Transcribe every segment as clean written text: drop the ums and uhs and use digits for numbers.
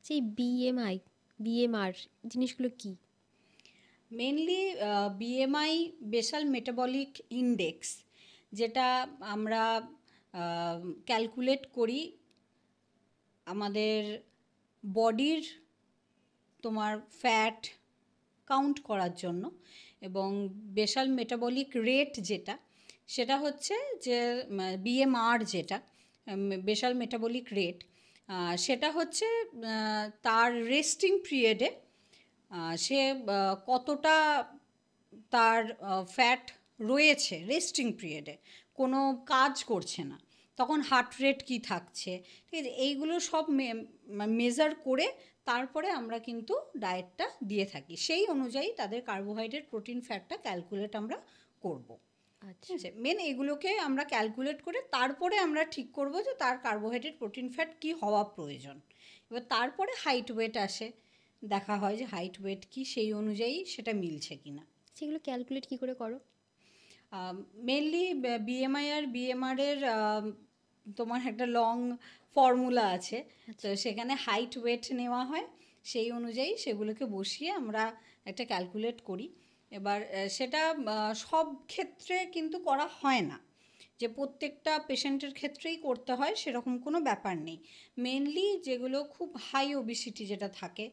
সেই BMI, BMR জিনিসগুলো কি? Mainly BMI basal metabolic index, যেটা আমরা ক্যালকুলেট করি আমাদের বডির তোমার ফ্যাট কাউন্ট করার জন্য, এবং বেসাল মেটাবলিক রেট যেটা, সেটা হচ্ছে যে বিএমআর যেটা বেসাল মেটাবলিক রেট, সেটা হচ্ছে তার রেস্টিং পিরিয়ডে সে কতটা তার ফ্যাট রয়েছে রেস্টিং পিরিয়ডে, কোনো কাজ করছে না, তখন হার্ট রেট কী থাকছে, ঠিক আছে, এইগুলো সব মেজার করে তারপরে আমরা কিন্তু ডায়েটটা দিয়ে থাকি। সেই অনুযায়ী তাদের কার্বোহাইড্রেট, প্রোটিন, ফ্যাটটা ক্যালকুলেট আমরা করব। ঠিক আছে, মেন এগুলোকে আমরা ক্যালকুলেট করে তারপরে আমরা ঠিক করব যে তার কার্বোহাইড্রেট, প্রোটিন, ফ্যাট কী হওয়া প্রয়োজন। এবার তারপরে হাইট ওয়েট আসে, দেখা হয় যে হাইট ওয়েট কি, সেই অনুযায়ী সেটা মিলছে কিনা। সেগুলো ক্যালকুলেট কি করে করো? মেনলি বিএমআই আর বিএমআরের তোমার একটা লং ফর্মুলা আছে, তো সেখানে হাইট ওয়েট নেওয়া হয়, সেই অনুযায়ী সেগুলোকে বসিয়ে আমরা একটা ক্যালকুলেট করি। এবার সেটা সব ক্ষেত্রে কিন্তু করা হয় না, যে প্রত্যেকটা পেশেন্টের ক্ষেত্রেই করতে হয় সেরকম কোনো ব্যাপার নেই। মেনলি যেগুলো খুব হাই ওবিসিটি যেটা থাকে,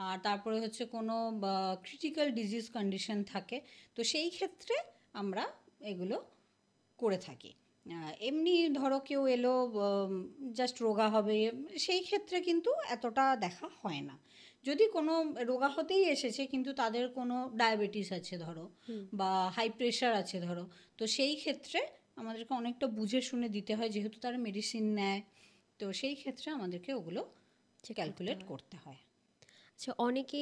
আর তারপরে হচ্ছে কোনো ক্রিটিক্যাল ডিজিজ কন্ডিশন থাকে, তো সেই ক্ষেত্রে আমরা এগুলো করে থাকি। এমনি ধরো কেউ এলো জাস্ট রোগা হবে, সেই ক্ষেত্রে কিন্তু এতটা দেখা হয় না। যদি কোনো রোগা হতেই এসেছে কিন্তু তাদের কোনো ডায়াবেটিস আছে ধরো, বা হাই প্রেশার আছে ধরো, তো সেই ক্ষেত্রে আমাদেরকে অনেকটা বুঝে শুনে দিতে হয়, যেহেতু তারা মেডিসিন নেয়, তো সেই ক্ষেত্রে আমাদেরকে ওগুলো ক্যালকুলেট করতে হয়। আচ্ছা, অনেকে